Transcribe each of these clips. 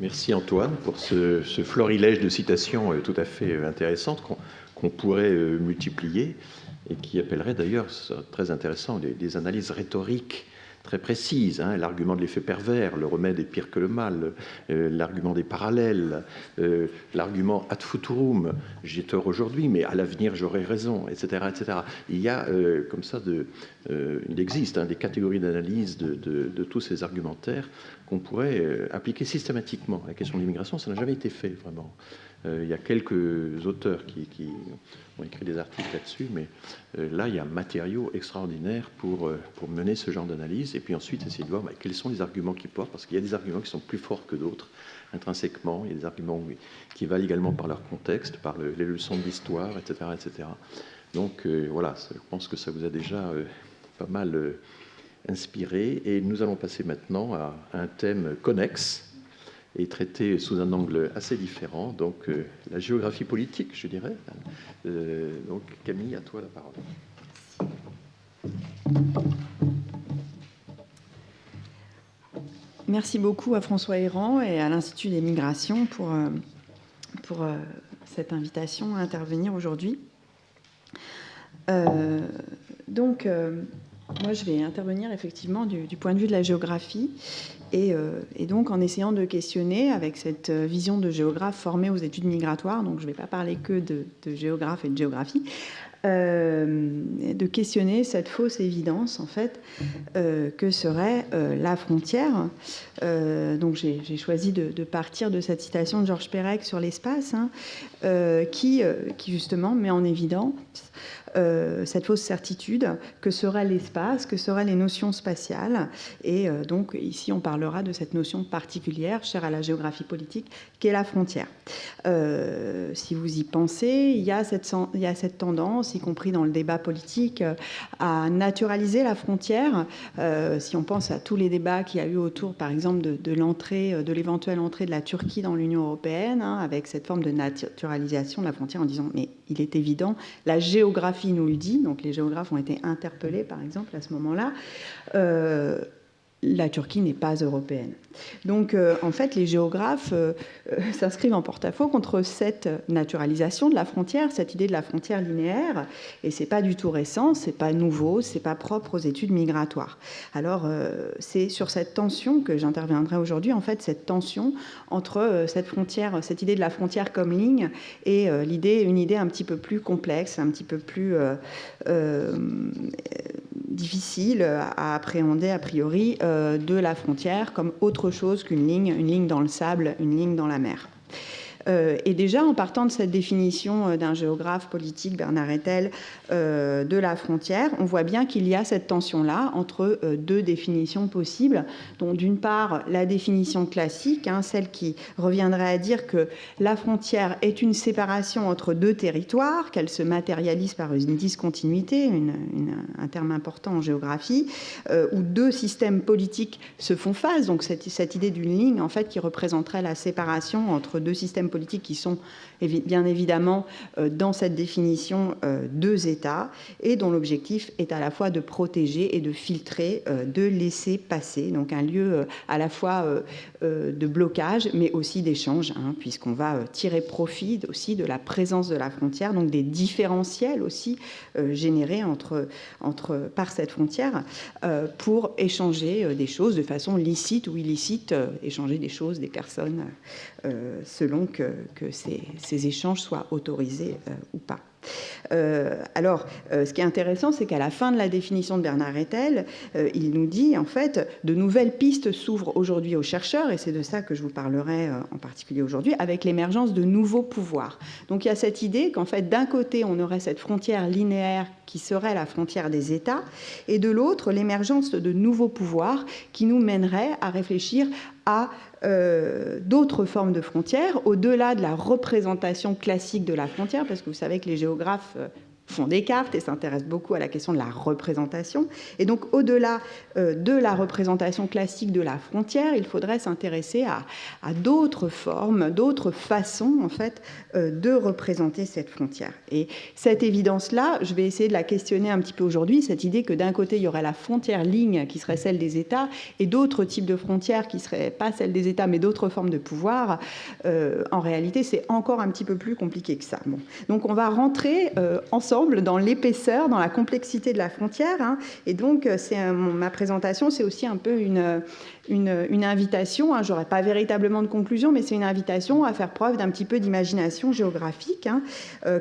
Merci Antoine pour ce florilège de citations tout à fait intéressantes qu'on pourrait multiplier et qui appellerait d'ailleurs, très intéressant, des analyses rhétoriques très précises. L'argument de l'effet pervers, le remède est pire que le mal, l'argument des parallèles, l'argument ad futurum, j'ai tort aujourd'hui, mais à l'avenir j'aurai raison, etc., etc. Il y a comme ça, il existe des catégories d'analyse de tous ces argumentaires qu'on pourrait appliquer systématiquement à la question de l'immigration. Ça n'a jamais été fait, vraiment. Il y a quelques auteurs qui ont écrit des articles là-dessus, mais là, il y a un matériau extraordinaire pour mener ce genre d'analyse, et puis ensuite essayer de voir quels sont les arguments qui portent, parce qu'il y a des arguments qui sont plus forts que d'autres, intrinsèquement. Il y a des arguments qui valent également par leur contexte, par les leçons de l'histoire, etc., etc. Donc voilà, je pense que ça vous a déjà pas mal inspiré, et nous allons passer maintenant à un thème connexe et traité sous un angle assez différent, donc la géographie politique, je dirais. Donc Camille, à toi la parole. Merci beaucoup à François Héran et à l'Institut des Migrations pour cette invitation à intervenir aujourd'hui. Donc, moi, je vais intervenir effectivement du point de vue de la géographie et donc en essayant de questionner avec cette vision de géographe formé aux études migratoires, donc je ne vais pas parler que de géographe et de géographie, de questionner cette fausse évidence en fait que serait la frontière. Donc j'ai choisi de partir de cette citation de Georges Perec sur l'espace, qui justement met en évidence cette fausse certitude que serait l'espace, que seraient les notions spatiales. Et donc ici on parlera de cette notion particulière, chère à la géographie politique, qu'est la frontière. Si vous y pensez, il y a cette tendance, y compris dans le débat politique, à naturaliser la frontière. Si on pense à tous les débats qu'il y a eu autour, par exemple, de l'éventuelle entrée de la Turquie dans l'Union européenne, avec cette forme de naturalisation de la frontière en disant mais il est évident, la géographie nous le dit, donc les géographes ont été interpellés par exemple à ce moment-là, la Turquie n'est pas européenne. Donc, en fait, les géographes s'inscrivent en porte-à-faux contre cette naturalisation de la frontière, cette idée de la frontière linéaire. Et c'est pas du tout récent, c'est pas nouveau, c'est pas propre aux études migratoires. Alors, c'est sur cette tension que j'interviendrai aujourd'hui. En fait, cette tension entre cette frontière, cette idée de la frontière comme ligne, et une idée un petit peu plus complexe, un petit peu plus difficile à appréhender a priori, de la frontière comme autre chose qu'une ligne dans le sable, une ligne dans la mer. Et déjà, en partant de cette définition d'un géographe politique, Bernard Etel, de la frontière, on voit bien qu'il y a cette tension-là entre deux définitions possibles, dont d'une part la définition classique, celle qui reviendrait à dire que la frontière est une séparation entre deux territoires, qu'elle se matérialise par une discontinuité, un terme important en géographie, où deux systèmes politiques se font face, donc cette idée d'une ligne en fait qui représenterait la séparation entre deux systèmes politiques qui sont bien évidemment dans cette définition deux États et dont l'objectif est à la fois de protéger et de filtrer, de laisser passer, donc un lieu à la fois de blocage mais aussi d'échange, puisqu'on va tirer profit aussi de la présence de la frontière, donc des différentiels aussi générés par cette frontière pour échanger des choses de façon licite ou illicite, échanger des choses, des personnes, selon que ces échanges soient autorisés ou pas. Alors, ce qui est intéressant, c'est qu'à la fin de la définition de Bernard Etel, il nous dit, en fait, de nouvelles pistes s'ouvrent aujourd'hui aux chercheurs, et c'est de ça que je vous parlerai en particulier aujourd'hui, avec l'émergence de nouveaux pouvoirs. Donc, il y a cette idée qu'en fait, d'un côté, on aurait cette frontière linéaire qui serait la frontière des États, et de l'autre, l'émergence de nouveaux pouvoirs qui nous mèneraient à réfléchir à d'autres formes de frontières, au-delà de la représentation classique de la frontière, parce que vous savez que les géographes font des cartes et s'intéressent beaucoup à la question de la représentation. Et donc, au-delà de la représentation classique de la frontière, il faudrait s'intéresser à d'autres formes, d'autres façons, en fait, de représenter cette frontière. Et cette évidence-là, je vais essayer de la questionner un petit peu aujourd'hui, cette idée que d'un côté, il y aurait la frontière ligne qui serait celle des États et d'autres types de frontières qui ne seraient pas celles des États, mais d'autres formes de pouvoir. En réalité, c'est encore un petit peu plus compliqué que ça. Bon. Donc, on va rentrer ensemble dans l'épaisseur, dans la complexité de la frontière. Hein. Et donc, ma présentation, c'est aussi un peu une invitation. Hein. Je n'aurai pas véritablement de conclusion, mais c'est une invitation à faire preuve d'un petit peu d'imagination géographique hein,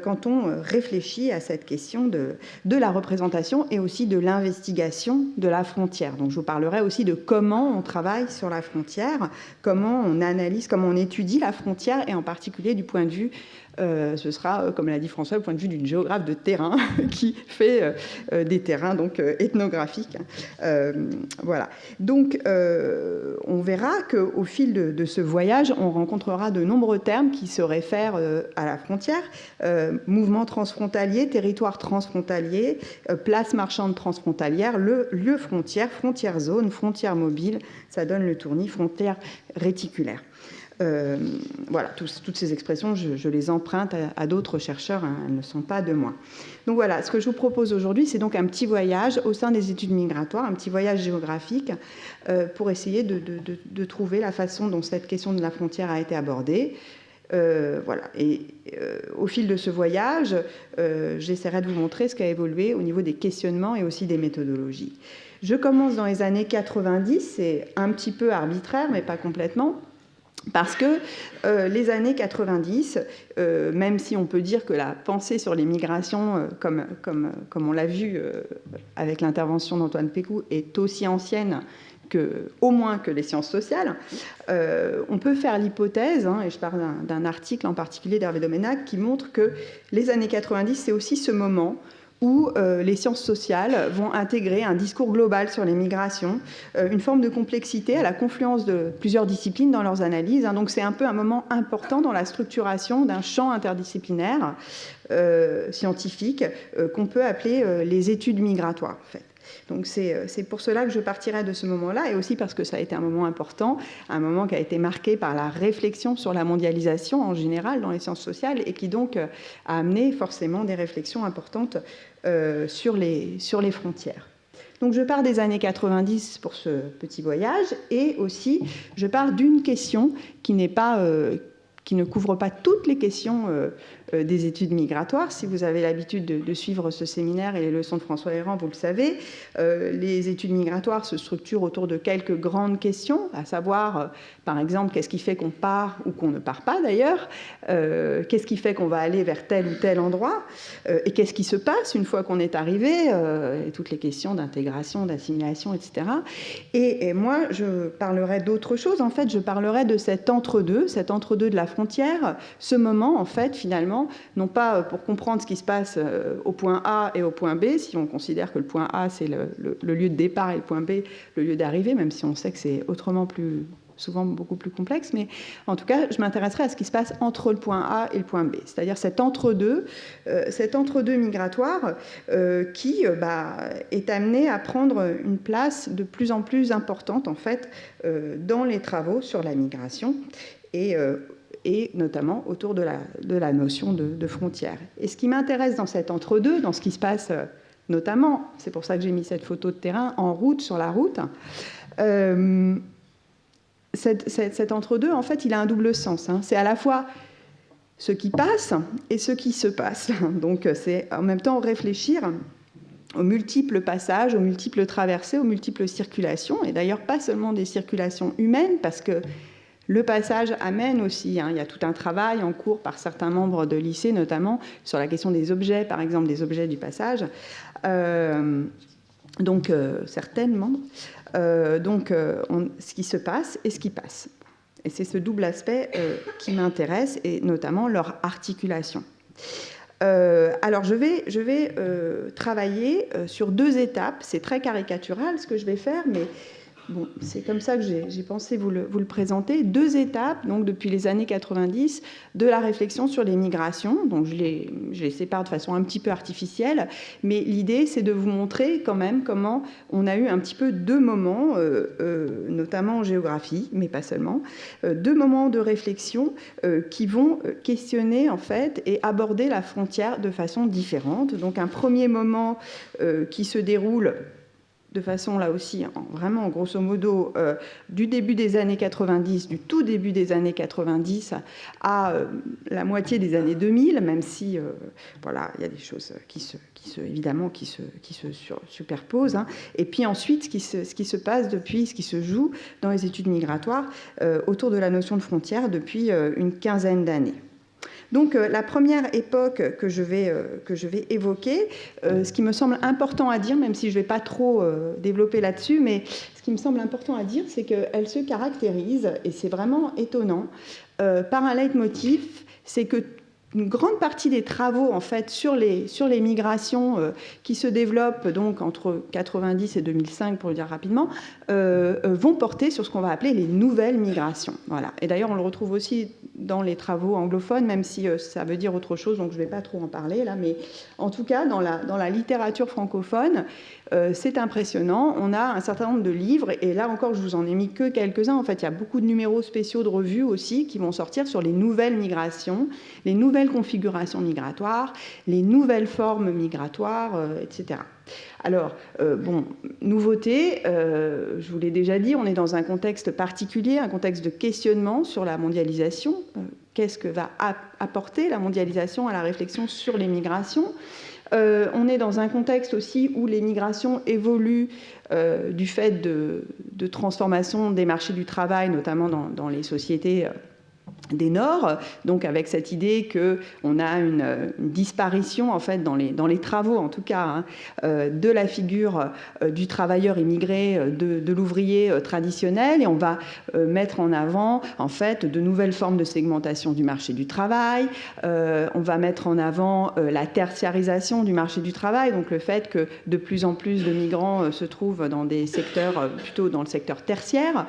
quand on réfléchit à cette question de la représentation et aussi de l'investigation de la frontière. Donc, je vous parlerai aussi de comment on travaille sur la frontière, comment on analyse, comment on étudie la frontière, et en particulier du point de vue ce sera, comme l'a dit François, le point de vue d'une géographe de terrain qui fait des terrains donc, ethnographiques. Voilà. Donc, on verra qu'au fil de ce voyage, on rencontrera de nombreux termes qui se réfèrent à la frontière. Mouvement transfrontalier, territoire transfrontalier, place marchande transfrontalière, le lieu frontière, frontière zone, frontière mobile, ça donne le tournis, frontière réticulaire. Voilà, toutes ces expressions, je les emprunte à d'autres chercheurs, hein, elles ne sont pas de moi. Donc voilà, ce que je vous propose aujourd'hui, c'est donc un petit voyage au sein des études migratoires, un petit voyage géographique pour essayer de trouver la façon dont cette question de la frontière a été abordée. Voilà. Et au fil de ce voyage, j'essaierai de vous montrer ce qui a évolué au niveau des questionnements et aussi des méthodologies. Je commence dans les années 90, c'est un petit peu arbitraire, mais pas complètement. Parce que les années 90, même si on peut dire que la pensée sur les migrations, comme on l'a vu avec l'intervention d'Antoine Pécou, est aussi ancienne au moins que les sciences sociales, on peut faire l'hypothèse, hein, et je parle d'un article en particulier d'Hervé Doménac, qui montre que les années 90, c'est aussi ce moment où les sciences sociales vont intégrer un discours global sur les migrations, une forme de complexité à la confluence de plusieurs disciplines dans leurs analyses. Hein. Donc c'est un peu un moment important dans la structuration d'un champ interdisciplinaire scientifique qu'on peut appeler les études migratoires, en fait. Donc c'est pour cela que je partirai de ce moment-là, et aussi parce que ça a été un moment important, un moment qui a été marqué par la réflexion sur la mondialisation en général dans les sciences sociales, et qui donc a amené forcément des réflexions importantes sur les frontières. Donc je pars des années 90 pour ce petit voyage, et aussi je pars d'une question qui ne couvre pas toutes les questions des études migratoires. Si vous avez l'habitude de suivre ce séminaire et les leçons de François Héran, vous le savez, les études migratoires se structurent autour de quelques grandes questions, à savoir, par exemple, qu'est-ce qui fait qu'on part ou qu'on ne part pas d'ailleurs, qu'est-ce qui fait qu'on va aller vers tel ou tel endroit, et qu'est-ce qui se passe une fois qu'on est arrivé, et toutes les questions d'intégration, d'assimilation, etc. Et moi, je parlerai d'autre chose. En fait, je parlerai de cet entre-deux de la frontière, ce moment, en fait, finalement, non pas pour comprendre ce qui se passe au point A et au point B, si on considère que le point A, c'est le lieu de départ, et le point B, le lieu d'arrivée, même si on sait que c'est autrement souvent beaucoup plus complexe, mais en tout cas, je m'intéresserai à ce qui se passe entre le point A et le point B, c'est-à-dire cet entre-deux migratoire qui est amené à prendre une place de plus en plus importante, en fait, dans les travaux sur la migration, et notamment autour de la notion de frontière. Et ce qui m'intéresse dans cet entre-deux, dans ce qui se passe notamment, c'est pour ça que j'ai mis cette photo de terrain en route, sur la route, cet entre-deux, en fait, il a un double sens. Hein. C'est à la fois ce qui passe et ce qui se passe. Donc, c'est en même temps réfléchir aux multiples passages, aux multiples traversées, aux multiples circulations, et d'ailleurs pas seulement des circulations humaines, parce que le passage amène aussi, il y a tout un travail en cours par certains membres de lycée, notamment sur la question des objets, par exemple des objets du passage, certaines membres, ce qui se passe et ce qui passe. Et c'est ce double aspect qui m'intéresse, et notamment leur articulation. Alors je vais travailler sur deux étapes, c'est très caricatural ce que je vais faire, mais Bon, c'est comme ça que j'ai pensé vous le présenter. 2 étapes, donc depuis les années 90, de la réflexion sur les migrations. Donc je les sépare de façon un petit peu artificielle, mais l'idée, c'est de vous montrer quand même comment on a eu un petit peu 2 moments, notamment en géographie, mais pas seulement, 2 moments de réflexion qui vont questionner en fait et aborder la frontière de façon différente. Donc un premier moment qui se déroule de façon, là aussi, vraiment grosso modo, du début des années 90, du tout début des années 90 à la moitié des années 2000, même si, voilà, il y a des choses qui se superposent. Hein. Et puis ensuite, ce qui se passe depuis, ce qui se joue dans les études migratoires autour de la notion de frontière depuis une quinzaine d'années. Donc la première époque que je vais évoquer, ce qui me semble important à dire, même si je ne vais pas trop développer là-dessus, mais ce qui me semble important à dire, c'est qu'elle se caractérise, et c'est vraiment étonnant, par un leitmotiv, c'est que une grande partie des travaux en fait sur les migrations qui se développent donc entre 90 et 2005 pour le dire rapidement vont porter sur ce qu'on va appeler les nouvelles migrations. Voilà. Et d'ailleurs on le retrouve aussi dans les travaux anglophones, même si ça veut dire autre chose, donc je ne vais pas trop en parler là, mais en tout cas dans la littérature francophone, c'est impressionnant. On a un certain nombre de livres, et là encore je vous en ai mis que quelques-uns. En fait, il y a beaucoup de numéros spéciaux de revues aussi qui vont sortir sur les nouvelles migrations, les nouvelles configurations migratoires, les nouvelles formes migratoires, etc. Alors, bon, nouveauté, je vous l'ai déjà dit, on est dans un contexte particulier, un contexte de questionnement sur la mondialisation. Qu'est-ce que va apporter la mondialisation à la réflexion sur les migrations ? On est dans un contexte aussi où les migrations évoluent du fait de transformation des marchés du travail, notamment dans les sociétés des Nords, donc avec cette idée qu'on a une disparition, en fait, dans les travaux, en tout cas, hein, de la figure du travailleur immigré, de l'ouvrier traditionnel, et on va mettre en avant, en fait, de nouvelles formes de segmentation du marché du travail, on va mettre en avant la tertiarisation du marché du travail, donc le fait que de plus en plus de migrants se trouvent dans des secteurs, plutôt dans le secteur tertiaire,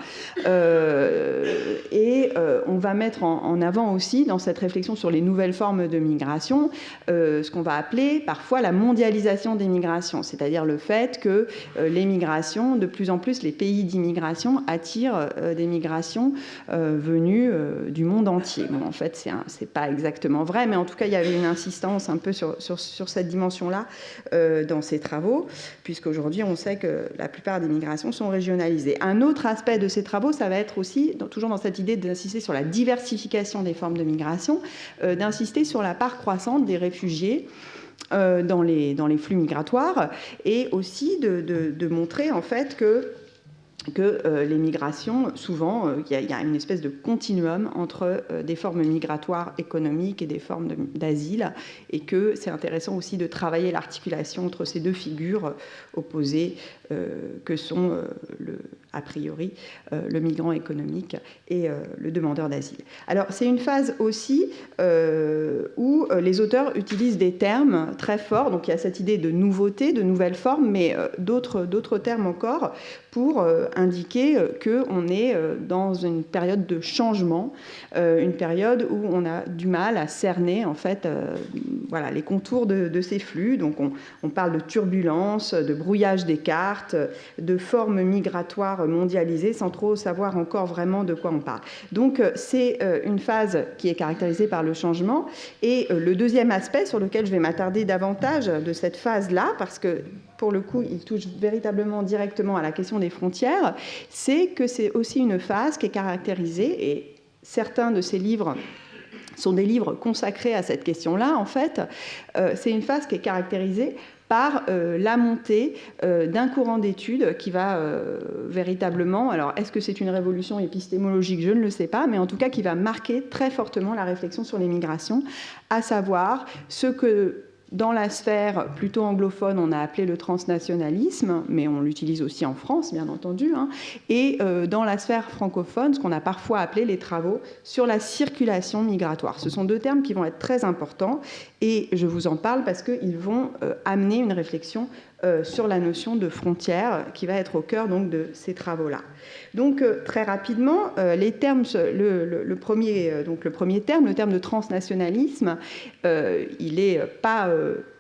et on va mettre en avant aussi, dans cette réflexion sur les nouvelles formes de migration, ce qu'on va appeler parfois la mondialisation des migrations, c'est-à-dire le fait que les migrations, de plus en plus, les pays d'immigration attirent des migrations venues du monde entier. Bon, en fait, c'est pas exactement vrai, mais en tout cas, il y avait une insistance un peu sur cette dimension-là dans ces travaux, puisqu'aujourd'hui, on sait que la plupart des migrations sont régionalisées. Un autre aspect de ces travaux, ça va être aussi, toujours dans cette idée d'insister sur la diversification des formes de migration, d'insister sur la part croissante des réfugiés dans les flux migratoires, et aussi de montrer en fait que les migrations, souvent, il y a une espèce de continuum entre des formes migratoires économiques et des formes d'asile, et que c'est intéressant aussi de travailler l'articulation entre ces deux figures opposées que sont, a priori, le migrant économique et le demandeur d'asile. Alors, c'est une phase aussi où les auteurs utilisent des termes très forts, donc il y a cette idée de nouveauté, de nouvelles formes, mais d'autres termes encore pour indiquer qu'on est dans une période de changement, une période où on a du mal à cerner en fait, voilà, les contours de ces flux. Donc on parle de turbulence, de brouillage des cartes, de formes migratoires mondialisées, sans trop savoir encore vraiment de quoi on parle. Donc c'est une phase qui est caractérisée par le changement. Et le deuxième aspect sur lequel je vais m'attarder davantage de cette phase-là, parce que pour le coup, il touche véritablement directement à la question des frontières, c'est que c'est aussi une phase qui est caractérisée, et certains de ces livres sont des livres consacrés à cette question-là, en fait, c'est une phase qui est caractérisée par la montée d'un courant d'études qui va véritablement, alors est-ce que c'est une révolution épistémologique, je ne le sais pas, mais en tout cas qui va marquer très fortement la réflexion sur les migrations, à savoir ce que dans la sphère plutôt anglophone, on a appelé le transnationalisme, mais on l'utilise aussi en France, bien entendu, hein, et dans la sphère francophone, ce qu'on a parfois appelé les travaux sur la circulation migratoire. Ce sont deux termes qui vont être très importants, et je vous en parle parce qu'ils vont amener une réflexion sur la notion de frontière qui va être au cœur donc, de ces travaux-là. Donc très rapidement, les termes, le premier terme, le terme de transnationalisme, il n'est pas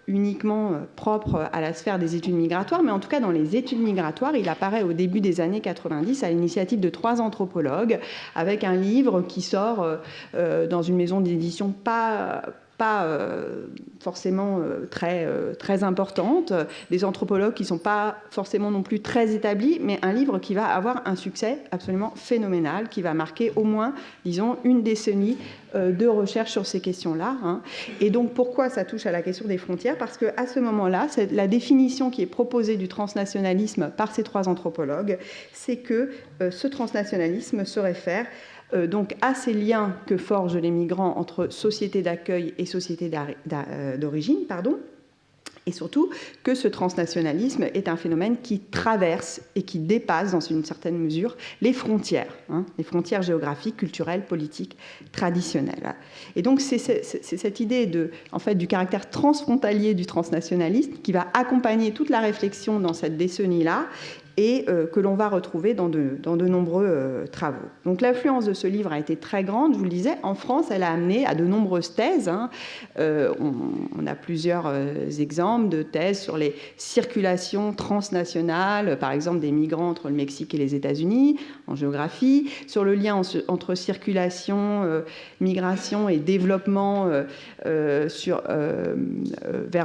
uniquement propre à la sphère des études migratoires, mais en tout cas dans les études migratoires, il apparaît au début des années 90 à l'initiative de 3 anthropologues avec un livre qui sort dans une maison d'édition pas forcément très importante, des anthropologues qui ne sont pas forcément non plus très établis, mais un livre qui va avoir un succès absolument phénoménal, qui va marquer au moins, disons, une décennie de recherche sur ces questions-là. Hein. Et donc, pourquoi ça touche à la question des frontières ? Parce qu'à ce moment-là, la définition qui est proposée du transnationalisme par ces 3 anthropologues, c'est que ce transnationalisme se réfère donc à ces liens que forgent les migrants entre société d'accueil et société d'origine, et surtout que ce transnationalisme est un phénomène qui traverse et qui dépasse dans une certaine mesure les frontières géographiques, culturelles, politiques, traditionnelles. Et donc c'est cette idée du caractère transfrontalier du transnationalisme qui va accompagner toute la réflexion dans cette décennie-là, et que l'on va retrouver dans de nombreux travaux. Donc l'influence de ce livre a été très grande, je vous le disais. En France, elle a amené à de nombreuses thèses. Hein. On a plusieurs exemples de thèses sur les circulations transnationales, par exemple des migrants entre le Mexique et les États-Unis, en géographie, sur le lien entre circulation, migration et développement vers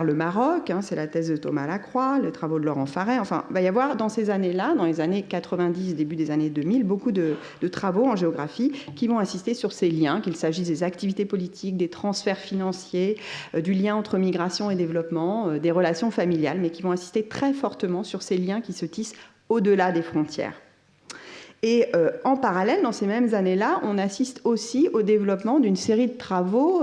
le Maroc. Hein, c'est la thèse de Thomas Lacroix, les travaux de Laurent Farret. Enfin, il va y avoir dans ces années-là, dans les années 90, début des années 2000, beaucoup de travaux en géographie qui vont insister sur ces liens, qu'il s'agisse des activités politiques, des transferts financiers, du lien entre migration et développement, des relations familiales, mais qui vont insister très fortement sur ces liens qui se tissent au-delà des frontières. Et en parallèle, dans ces mêmes années-là, on assiste aussi au développement d'une série de travaux,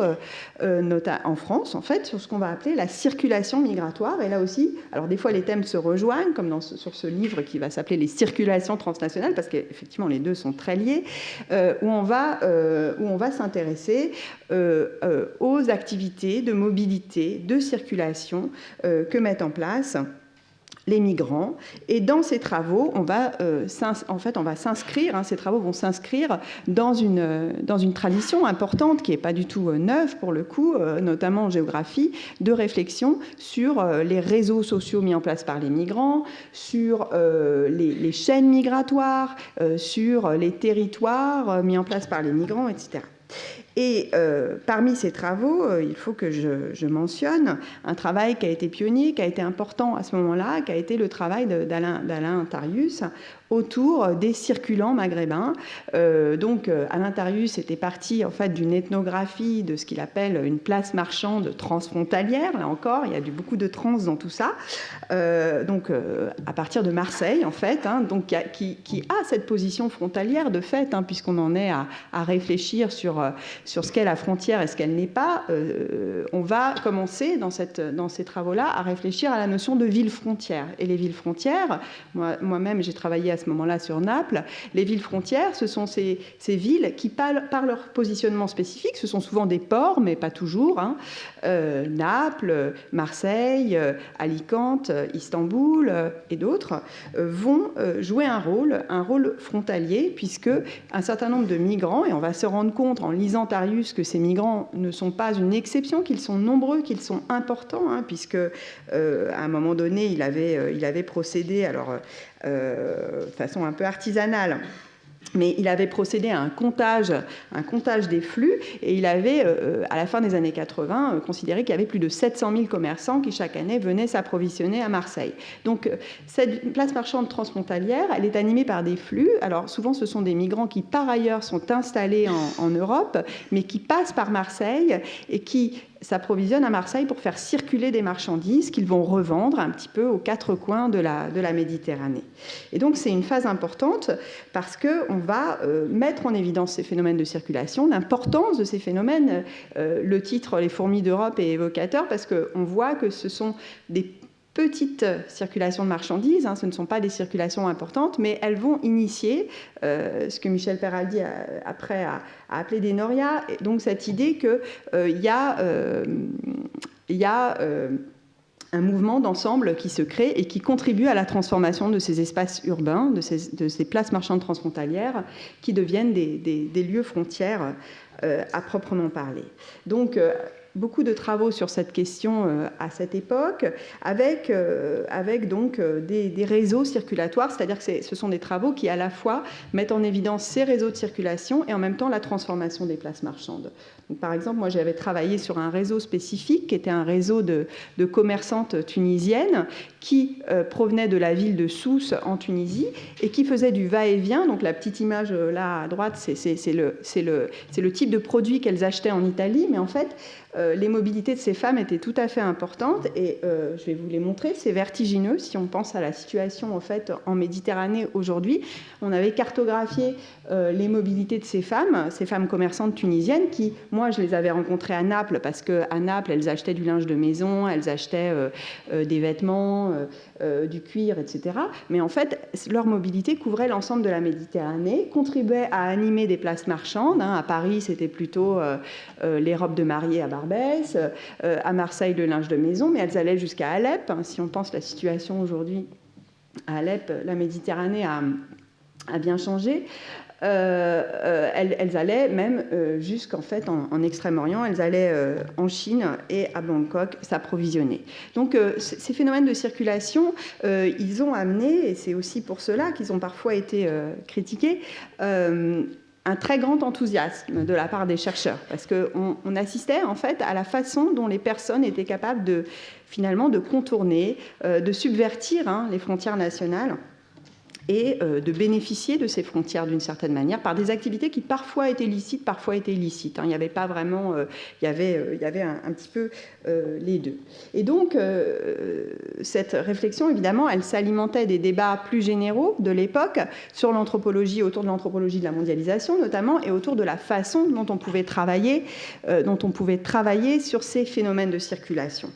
en France, en fait, sur ce qu'on va appeler la circulation migratoire. Et là aussi, alors des fois, les thèmes se rejoignent, comme sur ce livre qui va s'appeler « Les circulations transnationales », parce qu'effectivement, les deux sont très liés, où on va s'intéresser aux activités de mobilité, de circulation que mettent en place les migrants. Et dans ces travaux, on va s'inscrire, ces travaux vont s'inscrire dans une tradition importante qui n'est pas du tout neuve pour le coup, notamment en géographie, de réflexion sur les réseaux sociaux mis en place par les migrants, sur les chaînes migratoires, sur les territoires mis en place par les migrants, etc. Et parmi ces travaux, il faut que je mentionne un travail qui a été pionnier, qui a été important à ce moment-là, qui a été le travail d'Alain Tarius autour des circulants maghrébins. Donc Alain Tarius était parti en fait d'une ethnographie de ce qu'il appelle une place marchande transfrontalière. Là encore, il y a beaucoup de trans dans tout ça. Donc à partir de Marseille en fait, hein, donc qui a cette position frontalière de fait, hein, puisqu'on en est à réfléchir sur ce qu'est la frontière et ce qu'elle n'est pas. On va commencer dans ces travaux-là à réfléchir à la notion de ville-frontière. Et les villes-frontières, moi-même j'ai travaillé à ce moment-là sur Naples. Les villes-frontières, ce sont ces villes qui, par leur positionnement spécifique, ce sont souvent des ports, mais pas toujours, hein, Naples, Marseille, Alicante, Istanbul et d'autres, vont jouer un rôle frontalier, puisque un certain nombre de migrants, et on va se rendre compte en lisant Tarius que ces migrants ne sont pas une exception, qu'ils sont nombreux, qu'ils sont importants, hein, puisque à un moment donné, il avait procédé, de façon un peu artisanale, mais il avait procédé à un comptage des flux, et il avait, à la fin des années 80, considéré qu'il y avait plus de 700 000 commerçants qui, chaque année, venaient s'approvisionner à Marseille. Donc, cette place marchande transfrontalière, elle est animée par des flux. Alors, souvent, ce sont des migrants qui, par ailleurs, sont installés en Europe, mais qui passent par Marseille et qui s'approvisionnent à Marseille pour faire circuler des marchandises qu'ils vont revendre un petit peu aux quatre coins de la Méditerranée. Et donc c'est une phase importante parce qu'on va mettre en évidence ces phénomènes de circulation, l'importance de ces phénomènes. Le titre « Les fourmis d'Europe » est évocateur parce qu'on voit que ce sont des petites circulations de marchandises, ce ne sont pas des circulations importantes, mais elles vont initier ce que Michel Peraldi après a appelé des norias, et donc cette idée qu'il y a un mouvement d'ensemble qui se crée et qui contribue à la transformation de ces espaces urbains, de ces places marchandes transfrontalières qui deviennent des lieux frontières à proprement parler. Donc, beaucoup de travaux sur cette question à cette époque, avec donc des réseaux circulatoires, c'est-à-dire que ce sont des travaux qui à la fois mettent en évidence ces réseaux de circulation et en même temps la transformation des places marchandes. Donc, par exemple, moi j'avais travaillé sur un réseau spécifique qui était un réseau de commerçantes tunisiennes qui provenaient de la ville de Sousse en Tunisie et qui faisaient du va-et-vient. Donc la petite image là à droite, c'est le type de produit qu'elles achetaient en Italie, mais en fait les mobilités de ces femmes étaient tout à fait importantes et je vais vous les montrer, c'est vertigineux si on pense à la situation en fait en Méditerranée aujourd'hui. On avait cartographié les mobilités de ces femmes commerçantes tunisiennes qui, moi je les avais rencontrées à Naples parce qu'à Naples elles achetaient du linge de maison, elles achetaient des vêtements, du cuir, etc. Mais en fait leur mobilité couvrait l'ensemble de la Méditerranée, contribuait à animer des places marchandes. À Paris c'était plutôt les robes de mariée à Barbès, à Marseille le linge de maison, mais elles allaient jusqu'à Alep. Si on pense la situation aujourd'hui à Alep, la Méditerranée a bien changé. Elles allaient même jusqu'en fait en Extrême-Orient, elles allaient en Chine et à Bangkok s'approvisionner. Donc ces phénomènes de circulation, ils ont amené, et c'est aussi pour cela qu'ils ont parfois été critiqués, un très grand enthousiasme de la part des chercheurs, parce qu'on assistait en fait à la façon dont les personnes étaient capables finalement de contourner, de subvertir les frontières nationales et de bénéficier de ces frontières d'une certaine manière par des activités qui parfois étaient licites, parfois étaient illicites. Il n'y avait pas vraiment... il y avait un petit peu les deux. Et donc, cette réflexion, évidemment, elle s'alimentait des débats plus généraux de l'époque sur l'anthropologie, autour de l'anthropologie de la mondialisation notamment, et autour de la façon dont on pouvait travailler sur ces phénomènes de circulation.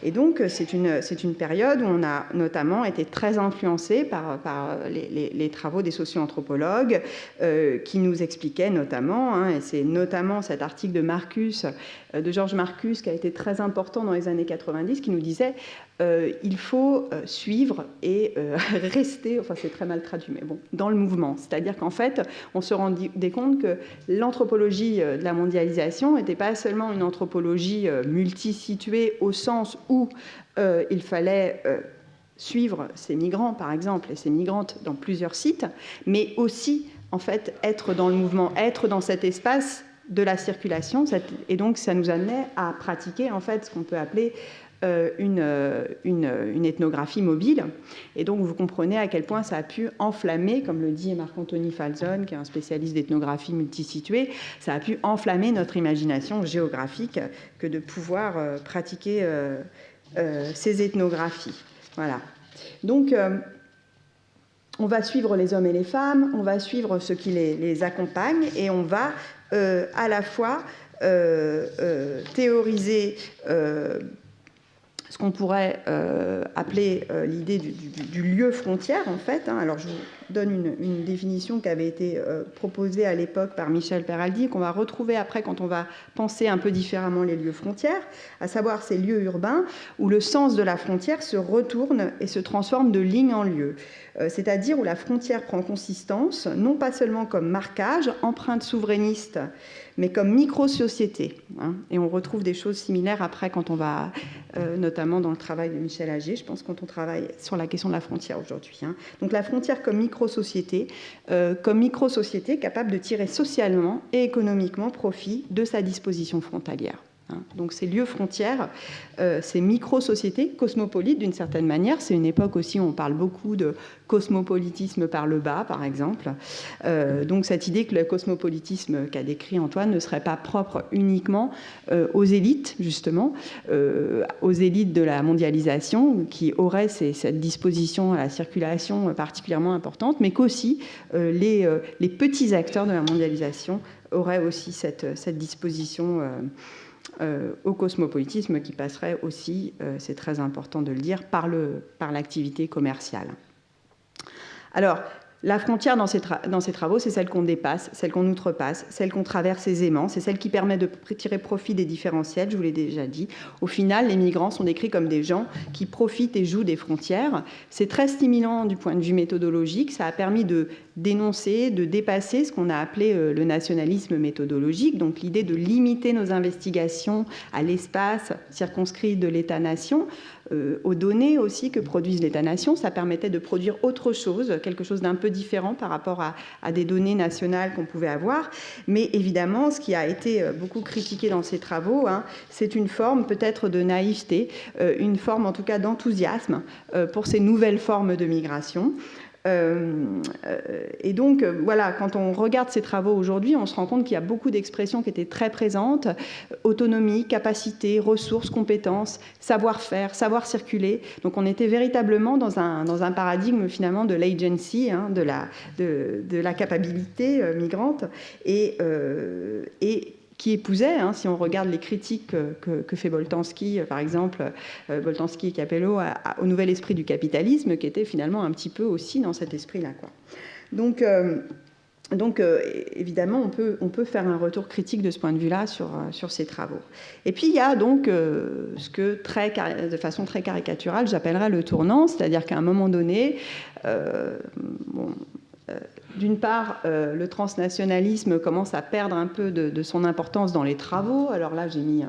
Et donc, c'est une période où on a notamment été très influencé par les travaux des socio-anthropologues qui nous expliquaient notamment, et c'est notamment cet article de Georges Marcus, qui a été très important dans les années 90, qui nous disait il faut suivre et rester, enfin c'est très mal traduit, mais bon, dans le mouvement. C'est-à-dire qu'en fait, on se rendait compte que l'anthropologie de la mondialisation n'était pas seulement une anthropologie multisituée au sens où il fallait suivre ces migrants, par exemple, et ces migrantes dans plusieurs sites, mais aussi, en fait, être dans le mouvement, être dans cet espace de la circulation. Et donc, ça nous amenait à pratiquer, en fait, ce qu'on peut appeler une ethnographie mobile. Et donc, vous comprenez à quel point ça a pu enflammer, comme le dit Marc-Anthony Falzon, qui est un spécialiste d'ethnographie multisituée, ça a pu enflammer notre imagination géographique que de pouvoir pratiquer ces ethnographies. Voilà. Donc, on va suivre les hommes et les femmes, on va suivre ceux qui les accompagnent, et on va à la fois théoriser ce qu'on pourrait appeler l'idée du lieu frontière, en fait. Alors, je vous donne une définition qui avait été proposée à l'époque par Michel Peraldi, qu'on va retrouver après quand on va penser un peu différemment les lieux frontières, à savoir ces lieux urbains où le sens de la frontière se retourne et se transforme de ligne en lieu. C'est-à-dire où la frontière prend consistance, non pas seulement comme marquage, empreinte souverainiste, mais comme micro-société. Et on retrouve des choses similaires après quand on va, notamment dans le travail de Michel Ager, je pense, quand on travaille sur la question de la frontière aujourd'hui. Donc la frontière comme micro-société capable de tirer socialement et économiquement profit de sa disposition frontalière. Donc ces lieux frontières, ces micro-sociétés cosmopolites d'une certaine manière, c'est une époque aussi où on parle beaucoup de cosmopolitisme par le bas, par exemple. Donc cette idée que le cosmopolitisme qu'a décrit Antoine ne serait pas propre uniquement aux élites, justement, aux élites de la mondialisation, qui auraient cette disposition à la circulation particulièrement importante, mais qu'aussi les petits acteurs de la mondialisation auraient aussi cette disposition au cosmopolitisme qui passerait aussi, c'est très important de le dire, par l'activité commerciale. Alors, la frontière dans ces travaux, c'est celle qu'on dépasse, celle qu'on outrepasse, celle qu'on traverse aisément, c'est celle qui permet de tirer profit des différentiels, je vous l'ai déjà dit. Au final, les migrants sont décrits comme des gens qui profitent et jouent des frontières. C'est très stimulant du point de vue méthodologique, ça a permis de dénoncer, de dépasser ce qu'on a appelé le nationalisme méthodologique, donc l'idée de limiter nos investigations à l'espace circonscrit de l'État-nation, aux données aussi que produisent l'État-nation. Ça permettait de produire autre chose, quelque chose d'un peu différent par rapport à des données nationales qu'on pouvait avoir. Mais évidemment, ce qui a été beaucoup critiqué dans ces travaux, c'est une forme peut-être de naïveté, une forme en tout cas d'enthousiasme pour ces nouvelles formes de migration. Et donc, voilà, quand on regarde ces travaux aujourd'hui, on se rend compte qu'il y a beaucoup d'expressions qui étaient très présentes. Autonomie, capacité, ressources, compétences, savoir-faire, savoir circuler. Donc, on était véritablement dans un paradigme, finalement, de l'agency, de la capacité migrante. Et qui épousait, si on regarde les critiques que fait Boltanski, par exemple, Boltanski et Capello, au nouvel esprit du capitalisme, qui était finalement un petit peu aussi dans cet esprit-là, quoi. Donc, évidemment, on peut faire un retour critique de ce point de vue-là sur ces travaux. Et puis, il y a donc ce que, de façon très caricaturale, j'appellerais le tournant, c'est-à-dire qu'à un moment donné, d'une part, le transnationalisme commence à perdre un peu de son importance dans les travaux. Alors là, j'ai mis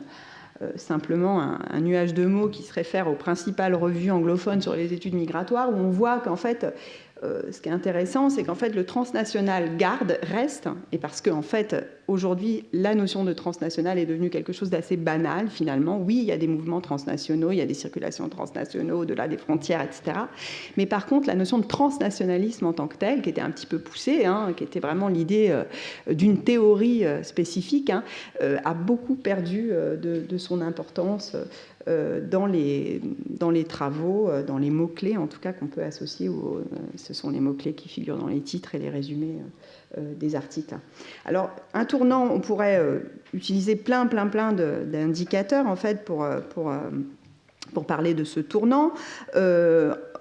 simplement un nuage de mots qui se réfère aux principales revues anglophones sur les études migratoires, où on voit qu'en fait, ce qui est intéressant, c'est qu'en fait, le transnational reste, et parce qu'en fait, aujourd'hui, la notion de transnational est devenue quelque chose d'assez banal, finalement. Oui, il y a des mouvements transnationaux, il y a des circulations transnationaux au-delà des frontières, etc. Mais par contre, la notion de transnationalisme en tant que telle, qui était un petit peu poussée, qui était vraiment l'idée d'une théorie spécifique, a beaucoup perdu de son importance dans les travaux, dans les mots-clés, en tout cas, qu'on peut associer ce sont les mots-clés qui figurent dans les titres et les résumés des articles. Alors, un tournant, on pourrait utiliser plein d'indicateurs, en fait, pour parler de ce tournant.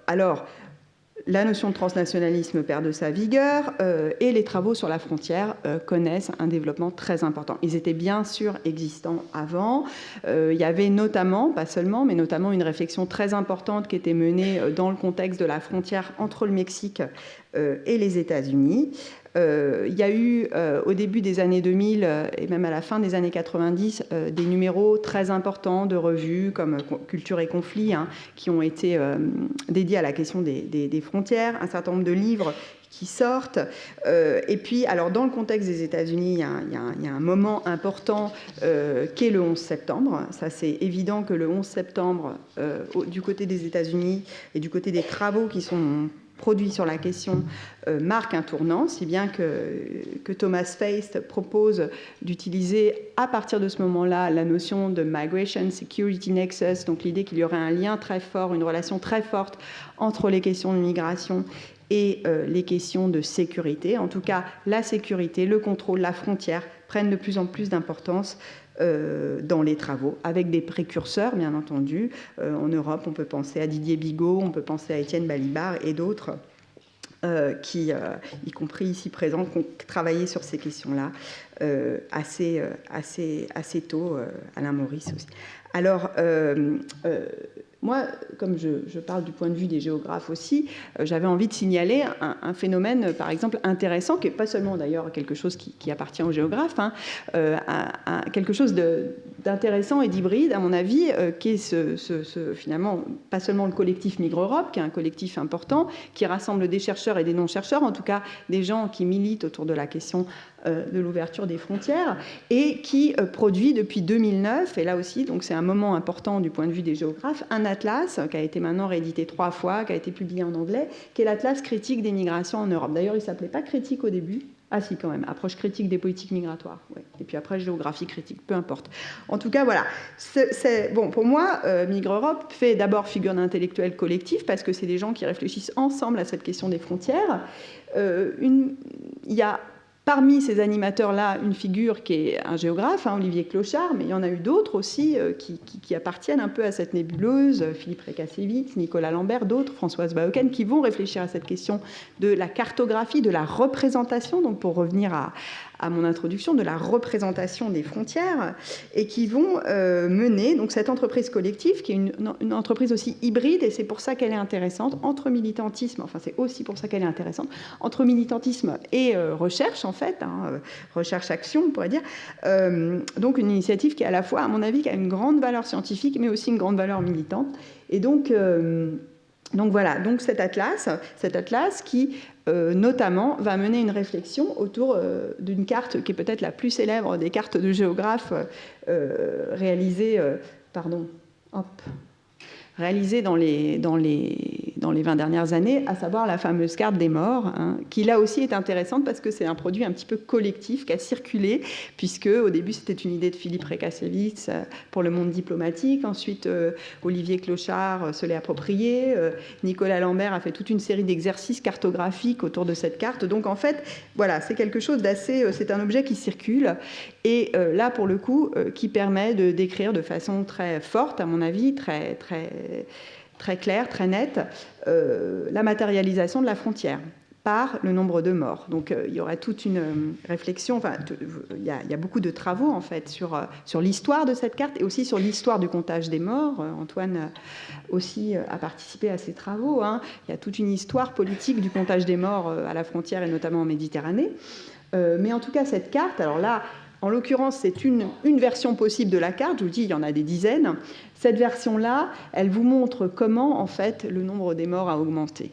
Alors, la notion de transnationalisme perd de sa vigueur et les travaux sur la frontière connaissent un développement très important. Ils étaient bien sûr existants avant. Il y avait notamment, pas seulement, mais notamment une réflexion très importante qui était menée dans le contexte de la frontière entre le Mexique et les États-Unis. Il y a eu, au début des années 2000 et même à la fin des années 90, des numéros très importants de revues comme Culture et Conflits, qui ont été dédiés à la question des frontières, un certain nombre de livres qui sortent. Et puis, alors, dans le contexte des États-Unis, il y a un moment important qui est le 11 septembre. Ça, c'est évident que le 11 septembre, du côté des États-Unis et du côté des travaux qui sont produit sur la question marque un tournant, si bien que Thomas Feist propose d'utiliser à partir de ce moment-là la notion de Migration Security Nexus, donc l'idée qu'il y aurait un lien très fort, une relation très forte entre les questions de migration et les questions de sécurité. En tout cas, la sécurité, le contrôle, la frontière prennent de plus en plus d'importance dans les travaux, avec des précurseurs, bien entendu. En Europe, on peut penser à Didier Bigot, on peut penser à Étienne Balibar et d'autres qui, y compris ici présents, qui ont travaillé sur ces questions-là assez tôt, Alain Maurice aussi. Alors, moi, comme je parle du point de vue des géographes aussi, j'avais envie de signaler un phénomène, par exemple, intéressant, qui n'est pas seulement d'ailleurs quelque chose qui appartient aux géographes, hein, quelque chose d'intéressant et d'hybride, à mon avis, qui est finalement pas seulement le collectif Migre Europe, qui est un collectif important, qui rassemble des chercheurs et des non-chercheurs, en tout cas des gens qui militent autour de la question de l'ouverture des frontières, et qui produit depuis 2009, et là aussi, donc c'est un moment important du point de vue des géographes, un atlas qui a été maintenant réédité 3 fois, qui a été publié en anglais, qui est l'Atlas critique des migrations en Europe. D'ailleurs, il ne s'appelait pas critique au début. Ah si, quand même, approche critique des politiques migratoires. Ouais. Et puis après, géographie critique, peu importe. En tout cas, voilà. Bon, pour moi, Migre Europe fait d'abord figure d'intellectuel collectif, parce que c'est des gens qui réfléchissent ensemble à cette question des frontières. Il y a parmi ces animateurs-là, une figure qui est un géographe, hein, Olivier Clochard, mais il y en a eu d'autres aussi qui appartiennent un peu à cette nébuleuse, Philippe Rekasevitz, Nicolas Lambert, d'autres, Françoise Bauken, qui vont réfléchir à cette question de la cartographie, de la représentation, donc pour revenir à mon introduction, de la représentation des frontières, et qui vont mener donc, cette entreprise collective, qui est une entreprise aussi hybride, et c'est pour ça qu'elle est intéressante, entre militantisme, enfin c'est aussi pour ça qu'elle est intéressante, entre militantisme et recherche, en fait, hein, recherche-action, on pourrait dire. Donc une initiative qui, à la fois, à mon avis, qui a une grande valeur scientifique, mais aussi une grande valeur militante. Et donc voilà, donc cet atlas qui notamment va mener une réflexion autour d'une carte qui est peut-être la plus célèbre des cartes de géographes réalisées dans les 20 dernières années, à savoir la fameuse carte des morts, hein, qui là aussi est intéressante parce que c'est un produit un petit peu collectif qui a circulé, puisque au début c'était une idée de Philippe Rekasevitz pour le monde diplomatique, ensuite Olivier Clochard se l'est approprié, Nicolas Lambert a fait toute une série d'exercices cartographiques autour de cette carte, donc en fait voilà, c'est quelque chose d'assez, c'est un objet qui circule, et là pour le coup qui permet de décrire de façon très forte, à mon avis, très claire, très nette, la matérialisation de la frontière par le nombre de morts. Donc il y aurait toute une réflexion, enfin il y a beaucoup de travaux en fait sur l'histoire de cette carte et aussi sur l'histoire du comptage des morts. Antoine aussi a participé à ces travaux, hein. Il y a toute une histoire politique du comptage des morts à la frontière et notamment en Méditerranée. Mais en tout cas cette carte, alors là, en l'occurrence, c'est une version possible de la carte. Je vous dis, il y en a des dizaines. Cette version-là, elle vous montre comment, en fait, le nombre des morts a augmenté.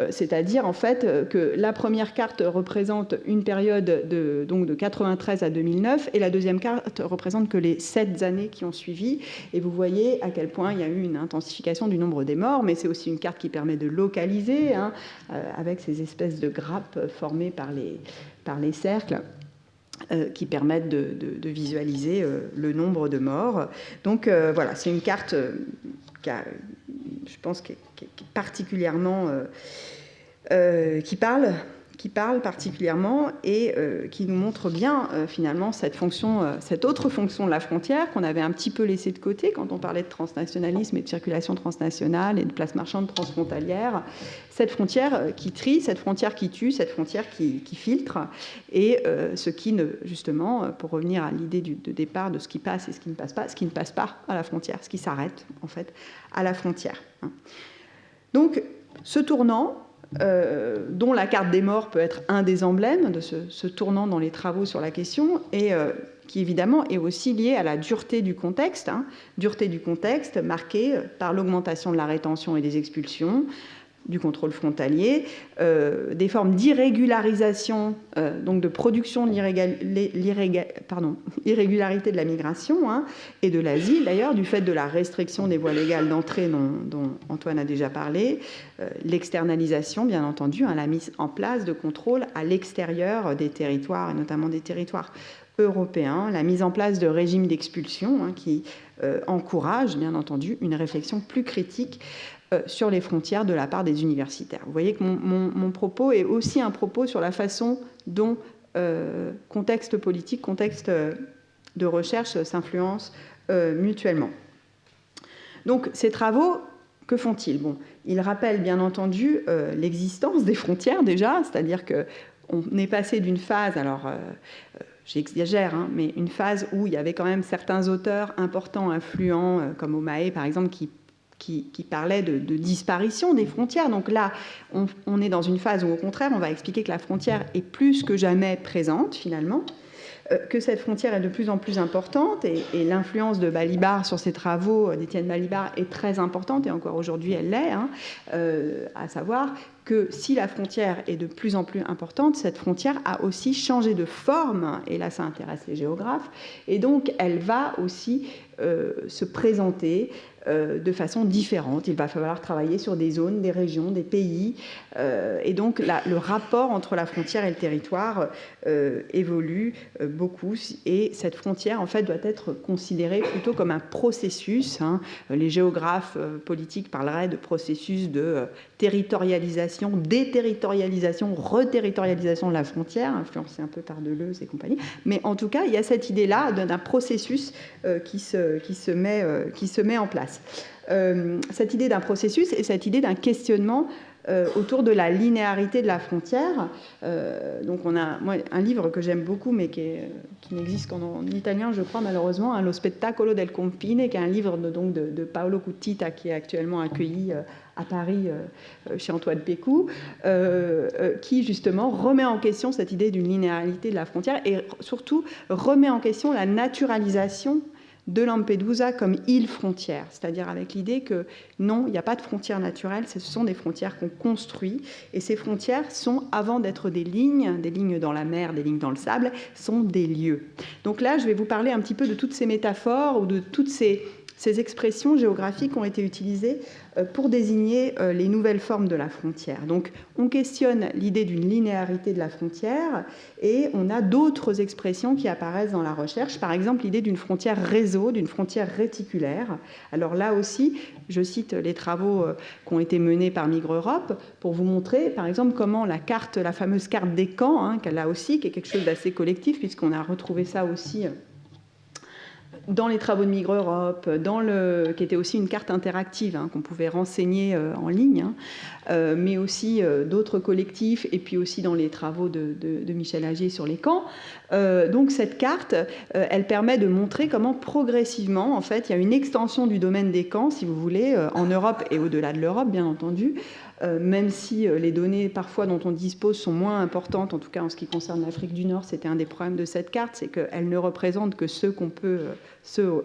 C'est-à-dire, en fait, que la première carte représente une période de 93 à 2009, et la deuxième carte représente que les 7 années qui ont suivi. Et vous voyez à quel point il y a eu une intensification du nombre des morts, mais c'est aussi une carte qui permet de localiser, hein, avec ces espèces de grappes formées par les cercles, qui permettent de visualiser le nombre de morts. Donc voilà, c'est une carte qui a, je pense, qui est particulièrement... qui parle particulièrement et qui nous montre bien finalement cette autre fonction de la frontière qu'on avait un petit peu laissée de côté quand on parlait de transnationalisme et de circulation transnationale et de place marchande transfrontalière. Cette frontière qui trie, cette frontière qui tue, cette frontière qui filtre, et ce qui, justement, pour revenir à l'idée de départ de ce qui passe et ce qui ne passe pas à la frontière, ce qui s'arrête en fait à la frontière. Donc ce tournant, dont la carte des morts peut être un des emblèmes de ce tournant dans les travaux sur la question, et qui évidemment est aussi lié à la dureté du contexte, marquée par l'augmentation de la rétention et des expulsions, du contrôle frontalier, des formes d'irrégularisation, donc de production de l'irrégularité de la migration, hein, et de l'asile d'ailleurs, du fait de la restriction des voies légales d'entrée dont Antoine a déjà parlé, l'externalisation bien entendu, hein, la mise en place de contrôles à l'extérieur des territoires, et notamment des territoires européens, la mise en place de régimes d'expulsion, hein, qui encouragent bien entendu une réflexion plus critique sur les frontières de la part des universitaires. Vous voyez que mon propos est aussi un propos sur la façon dont contexte politique, contexte de recherche s'influencent mutuellement. Donc ces travaux, que font-ils ? Bon, ils rappellent bien entendu l'existence des frontières déjà, c'est-à-dire qu'on est passé d'une phase, alors j'exagère, hein, mais une phase où il y avait quand même certains auteurs importants, influents, comme O'Mahey par exemple, qui qui parlait de disparition des frontières. Donc là, on est dans une phase où, au contraire, on va expliquer que la frontière est plus que jamais présente, finalement, que cette frontière est de plus en plus importante, et l'influence de Balibar sur ses travaux, d'Étienne Balibar, est très importante, et encore aujourd'hui elle l'est, à savoir que si la frontière est de plus en plus importante, cette frontière a aussi changé de forme, et là ça intéresse les géographes, et donc elle va aussi se présenter de façon différente. Il va falloir travailler sur des zones, des régions, des pays, et donc le rapport entre la frontière et le territoire évolue beaucoup, et cette frontière en fait doit être considérée plutôt comme un processus. Les géographes politiques parleraient de processus de territorialisation, déterritorialisation, reterritorialisation de la frontière, influencée un peu par Deleuze et compagnie, mais en tout cas il y a cette idée-là d'un processus qui se met en place. Cette idée d'un processus et cette idée d'un questionnement autour de la linéarité de la frontière. Donc on a un livre que j'aime beaucoup, mais qui n'existe qu'en italien, je crois, malheureusement, Lo spettacolo del confine, qui est un livre de Paolo Cuttita, qui est actuellement accueilli à Paris chez Antoine Pécou, qui justement remet en question cette idée d'une linéarité de la frontière et surtout remet en question la naturalisation de Lampedusa comme île frontière, c'est-à-dire avec l'idée que non, il n'y a pas de frontières naturelles, ce sont des frontières qu'on construit, et ces frontières sont, avant d'être des lignes dans la mer, des lignes dans le sable, sont des lieux. Donc là, je vais vous parler un petit peu de toutes ces métaphores ou de toutes ces expressions géographiques qui ont été utilisées pour désigner les nouvelles formes de la frontière. Donc, on questionne l'idée d'une linéarité de la frontière et on a d'autres expressions qui apparaissent dans la recherche. Par exemple, l'idée d'une frontière réseau, d'une frontière réticulaire. Alors là aussi, je cite les travaux qui ont été menés par Migre Europe pour vous montrer, par exemple, comment la fameuse carte des camps, là aussi, qui est quelque chose d'assez collectif, puisqu'on a retrouvé ça aussi dans les travaux de Migre Europe, qui était aussi une carte interactive qu'on pouvait renseigner en ligne, mais aussi d'autres collectifs, et puis aussi dans les travaux de Michel Agier sur les camps. Donc cette carte, elle permet de montrer comment progressivement, en fait, il y a une extension du domaine des camps, si vous voulez, en Europe et au-delà de l'Europe, bien entendu, même si les données parfois dont on dispose sont moins importantes, en tout cas en ce qui concerne l'Afrique du Nord, c'était un des problèmes de cette carte, c'est qu'elle ne représente que ce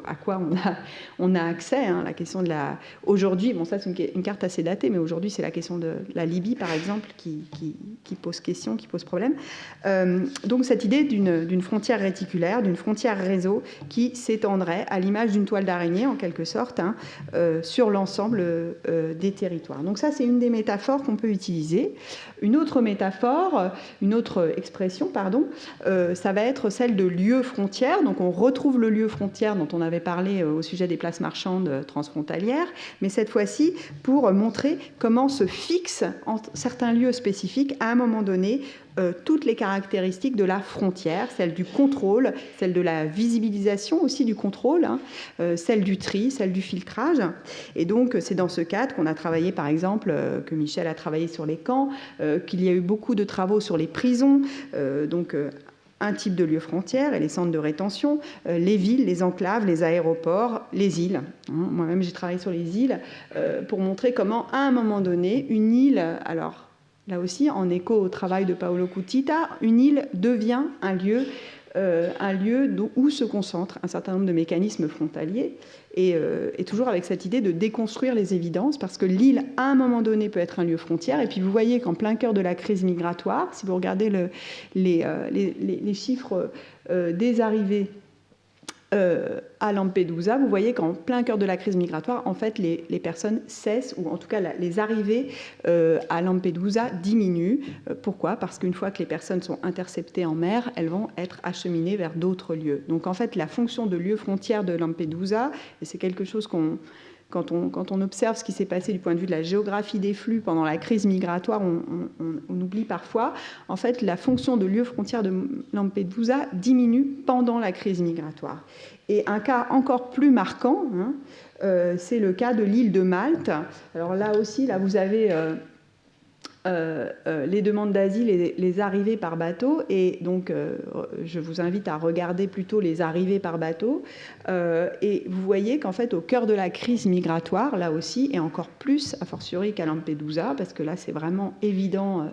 à quoi on a accès. La question de la... Aujourd'hui, bon, ça c'est une carte assez datée, mais aujourd'hui c'est la question de la Libye, par exemple, qui pose question, qui pose problème. Donc cette idée d'une frontière réticulaire, d'une frontière réseau qui s'étendrait à l'image d'une toile d'araignée, en quelque sorte, sur l'ensemble des territoires. Donc ça, c'est une des métaphores qu'on peut utiliser. Une autre métaphore, une autre expression, pardon, ça va être celle de lieu frontière. Donc on retrouve le lieu frontière dont on avait parlé au sujet des places marchandes transfrontalières, mais cette fois-ci pour montrer comment se fixent en certains lieux spécifiques à un moment donné toutes les caractéristiques de la frontière, celle du contrôle, celle de la visibilisation aussi du contrôle, celle du tri, celle du filtrage. Et donc c'est dans ce cadre qu'on a travaillé, par exemple, que Michel a travaillé sur les camps, qu'il y a eu beaucoup de travaux sur les prisons, un type de lieu frontière et les centres de rétention, les villes, les enclaves, les aéroports, les îles. Moi-même, j'ai travaillé sur les îles pour montrer comment, à un moment donné, une île, alors là aussi, en écho au travail de Paolo Cuttita, une île devient un lieu où se concentrent un certain nombre de mécanismes frontaliers, et toujours avec cette idée de déconstruire les évidences, parce que l'île, à un moment donné, peut être un lieu frontière, et puis vous voyez qu'en plein cœur de la crise migratoire, si vous regardez les chiffres des arrivées à Lampedusa, vous voyez qu'en plein cœur de la crise migratoire, en fait, les personnes cessent, ou en tout cas les arrivées à Lampedusa diminuent. Pourquoi ? Parce qu'une fois que les personnes sont interceptées en mer, elles vont être acheminées vers d'autres lieux. Donc en fait, la fonction de lieu frontière de Lampedusa, et c'est quelque chose quand on observe ce qui s'est passé du point de vue de la géographie des flux pendant la crise migratoire, on oublie parfois. En fait, la fonction de lieu frontière de Lampedusa diminue pendant la crise migratoire. Et un cas encore plus marquant, c'est le cas de l'île de Malte. Alors là aussi, vous avez les demandes d'asile et les arrivées par bateau. Et donc, je vous invite à regarder plutôt les arrivées par bateau. Et vous voyez qu'en fait, au cœur de la crise migratoire, là aussi, et encore plus, a fortiori qu'à Lampedusa, parce que là, c'est vraiment évident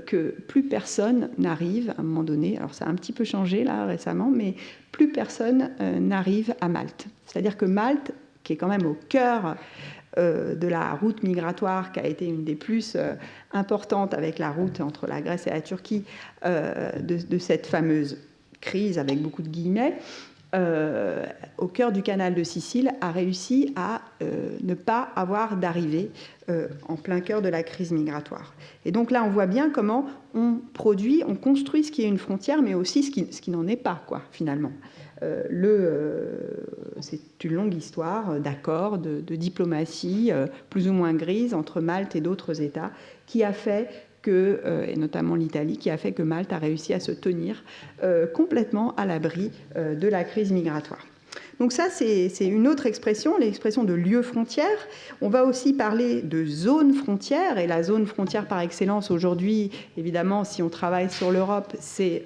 que plus personne n'arrive à un moment donné. Alors, ça a un petit peu changé, là, récemment, mais plus personne n'arrive à Malte. C'est-à-dire que Malte, qui est quand même au cœur de la route migratoire, qui a été une des plus importantes avec la route entre la Grèce et la Turquie, de cette fameuse crise, avec beaucoup de guillemets, au cœur du canal de Sicile, a réussi à ne pas avoir d'arrivée en plein cœur de la crise migratoire. Et donc là, on voit bien comment on produit, on construit ce qui est une frontière, mais aussi ce qui n'en est pas, quoi, finalement. C'est une longue histoire d'accords, de diplomatie plus ou moins grise entre Malte et d'autres États qui a fait que, et notamment l'Italie, qui a fait que Malte a réussi à se tenir complètement à l'abri de la crise migratoire. Donc ça, c'est une autre expression, l'expression de lieu frontière. On va aussi parler de zone frontière, et la zone frontière par excellence aujourd'hui, évidemment, si on travaille sur l'Europe, c'est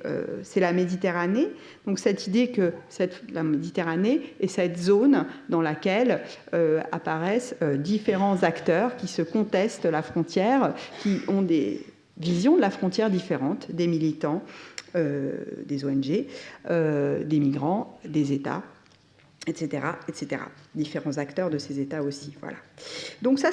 la Méditerranée. Donc cette idée que la Méditerranée est cette zone dans laquelle apparaissent différents acteurs qui se contestent la frontière, qui ont des visions de la frontière différentes, des militants, des ONG, des migrants, des États, etc., etc. Différents acteurs de ces États aussi. Voilà. Donc ça,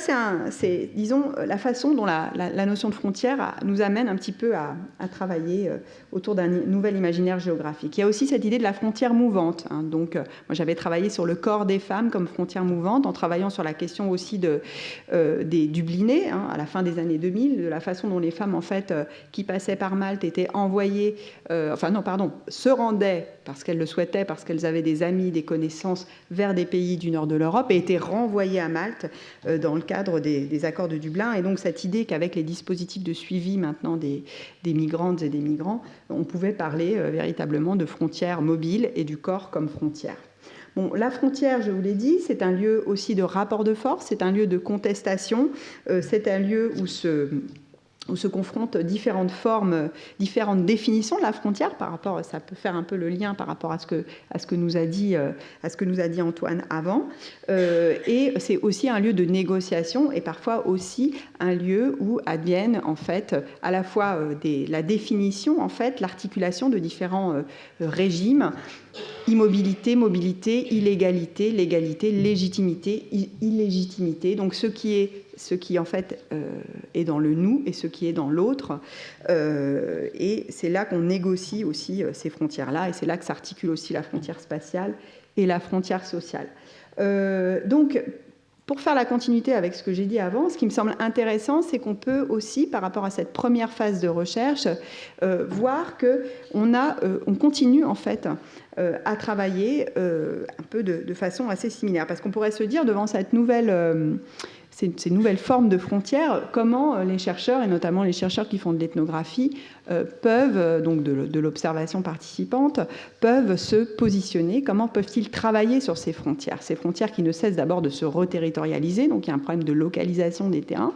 c'est disons, la façon dont la notion de frontière nous amène un petit peu à travailler autour d'un nouvel imaginaire géographique. Il y a aussi cette idée de la frontière mouvante. Hein. Donc, moi, j'avais travaillé sur le corps des femmes comme frontière mouvante, en travaillant sur la question aussi des Dublinés, hein, à la fin des années 2000, de la façon dont les femmes, en fait, qui passaient par Malte étaient envoyées, se rendaient, parce qu'elles le souhaitaient, parce qu'elles avaient des amis, des connaissances, vers des pays du nord de l'Europe, et étaient renvoyées à Malte dans le cadre des accords de Dublin. Et donc cette idée qu'avec les dispositifs de suivi maintenant des migrantes et des migrants, on pouvait parler véritablement de frontières mobiles et du corps comme frontière. Bon, la frontière, je vous l'ai dit, c'est un lieu aussi de rapport de force, c'est un lieu de contestation, c'est un lieu où se confrontent différentes formes, différentes définitions de la frontière par rapport, ça peut faire un peu le lien par rapport à ce que nous a dit Antoine avant, et c'est aussi un lieu de négociation et parfois aussi un lieu où adviennent en fait à la fois la définition, en fait, l'articulation de différents régimes. Immobilité, mobilité, illégalité, légalité, légitimité, illégitimité. Donc ce qui en fait est dans le nous et ce qui est dans l'autre. Et c'est là qu'on négocie aussi ces frontières-là, et c'est là que s'articule aussi la frontière spatiale et la frontière sociale. Donc, pour faire la continuité avec ce que j'ai dit avant, ce qui me semble intéressant, c'est qu'on peut aussi, par rapport à cette première phase de recherche, voir qu'on continue en fait à travailler un peu de façon assez similaire. Parce qu'on pourrait se dire, devant cette ces nouvelles formes de frontières, comment les chercheurs, et notamment les chercheurs qui font de l'ethnographie, peuvent, donc de l'observation participante, peuvent se positionner, comment peuvent-ils travailler sur ces frontières qui ne cessent d'abord de se reterritorialiser, donc il y a un problème de localisation des terrains,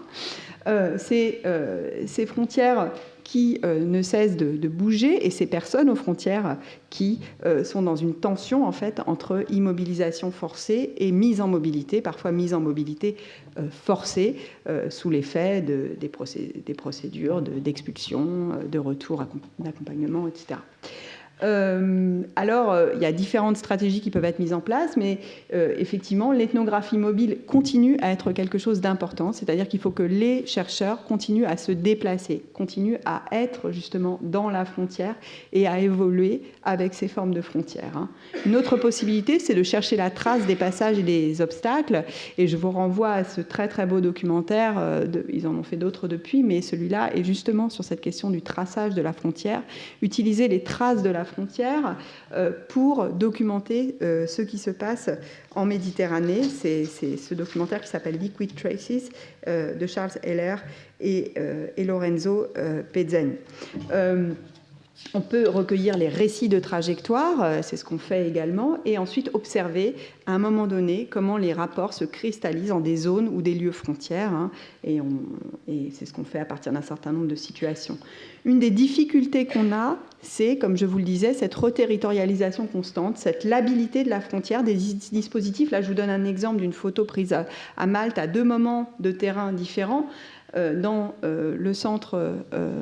ces frontières qui ne cessent de bouger, et ces personnes aux frontières qui sont dans une tension en fait entre immobilisation forcée et mise en mobilité, parfois mise en mobilité forcée sous l'effet des procédures d'expulsion, de retour, d'accompagnement, etc. Alors, il y a différentes stratégies qui peuvent être mises en place, mais effectivement, l'ethnographie mobile continue à être quelque chose d'important, c'est-à-dire qu'il faut que les chercheurs continuent à se déplacer, continuent à être justement dans la frontière et à évoluer avec ces formes de frontières. Une autre possibilité, c'est de chercher la trace des passages et des obstacles, et je vous renvoie à ce très très beau documentaire, ils en ont fait d'autres depuis, mais celui-là est justement sur cette question du traçage de la frontière, utiliser les traces de la frontière pour documenter ce qui se passe en Méditerranée. C'est ce documentaire qui s'appelle Liquid Traces de Charles Heller et Lorenzo Pezzeni. On peut recueillir les récits de trajectoire, c'est ce qu'on fait également, et ensuite observer à un moment donné comment les rapports se cristallisent en des zones ou des lieux frontières, hein, et c'est ce qu'on fait à partir d'un certain nombre de situations. Une des difficultés qu'on a, c'est, comme je vous le disais, cette reterritorialisation constante, cette labilité de la frontière des dispositifs. Là, je vous donne un exemple d'une photo prise à Malte à 2 moments de terrain différents. Dans le centre,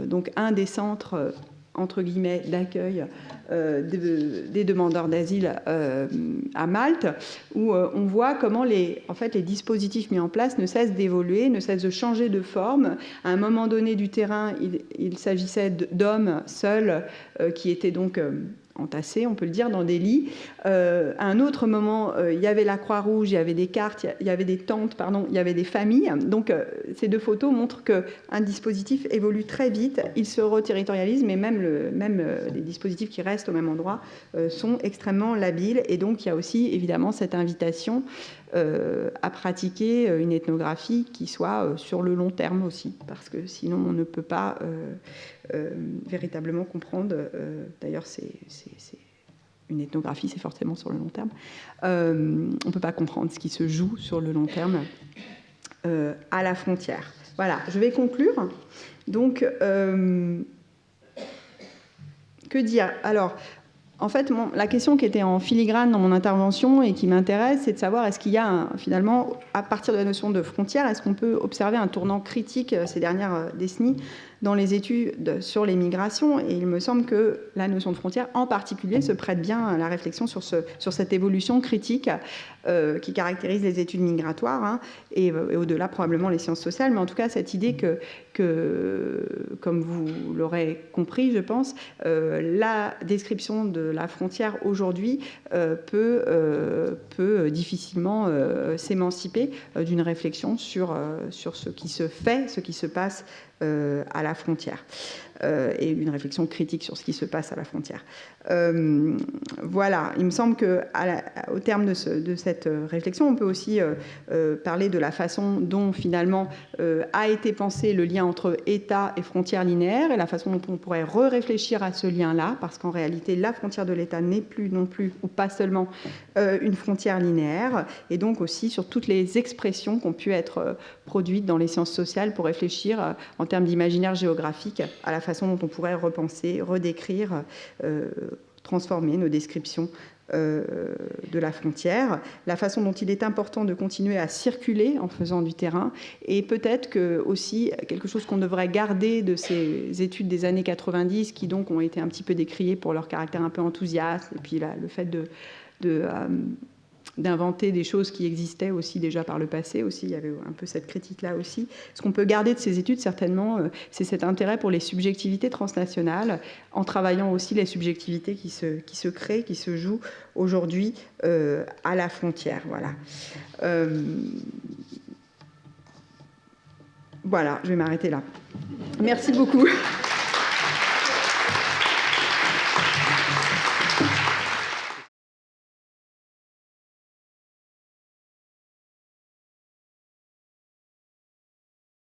donc un des centres entre guillemets, d'accueil des demandeurs d'asile à Malte, où on voit comment les dispositifs mis en place ne cessent d'évoluer, ne cessent de changer de forme. À un moment donné du terrain, il s'agissait d'hommes seuls qui étaient donc entassés, on peut le dire, dans des lits. À un autre moment, il y avait la Croix-Rouge, il y avait des cartes, il y avait des tentes, pardon, il y avait des familles. Donc, ces 2 photos montrent qu'un dispositif évolue très vite, il se reterritorialise, mais même les dispositifs qui restent au même endroit sont extrêmement labiles. Et donc, il y a aussi, évidemment, cette invitation à pratiquer une ethnographie qui soit sur le long terme aussi, parce que sinon, on ne peut pas véritablement comprendre. D'ailleurs, une ethnographie, c'est forcément sur le long terme. On ne peut pas comprendre ce qui se joue sur le long terme à la frontière. Voilà, je vais conclure. Donc, que dire ? Alors, en fait, la question qui était en filigrane dans mon intervention et qui m'intéresse, c'est de savoir est-ce qu'il y a finalement, à partir de la notion de frontière, est-ce qu'on peut observer un tournant critique ces dernières décennies dans les études sur les migrations, et il me semble que la notion de frontière en particulier se prête bien à la réflexion sur cette évolution critique qui caractérise les études migratoires, hein, et au-delà probablement les sciences sociales, mais en tout cas cette idée que comme vous l'aurez compris, je pense, la description de la frontière aujourd'hui peut difficilement s'émanciper d'une réflexion sur ce qui se fait, ce qui se passe à la frontière, et une réflexion critique sur ce qui se passe à la frontière. Voilà, il me semble qu'au terme de cette réflexion, on peut aussi parler de la façon dont finalement a été pensé le lien entre État et frontières linéaires, et la façon dont on pourrait réfléchir à ce lien-là, parce qu'en réalité, la frontière de l'État n'est plus non plus, ou pas seulement, une frontière linéaire, et donc aussi sur toutes les expressions qui ont pu être produites dans les sciences sociales pour réfléchir en termes d'imaginaire géographique à la façon dont on pourrait repenser, redécrire, transformer nos descriptions de la frontière, la façon dont il est important de continuer à circuler en faisant du terrain, et peut-être que aussi quelque chose qu'on devrait garder de ces études des années 90 qui donc ont été un petit peu décriées pour leur caractère un peu enthousiaste, et puis le fait d'inventer des choses qui existaient aussi déjà par le passé aussi, il y avait un peu cette critique-là aussi. Ce qu'on peut garder de ces études, certainement, c'est cet intérêt pour les subjectivités transnationales, en travaillant aussi les subjectivités qui se créent, qui se jouent aujourd'hui à la frontière. Voilà. Voilà, je vais m'arrêter là. Merci beaucoup.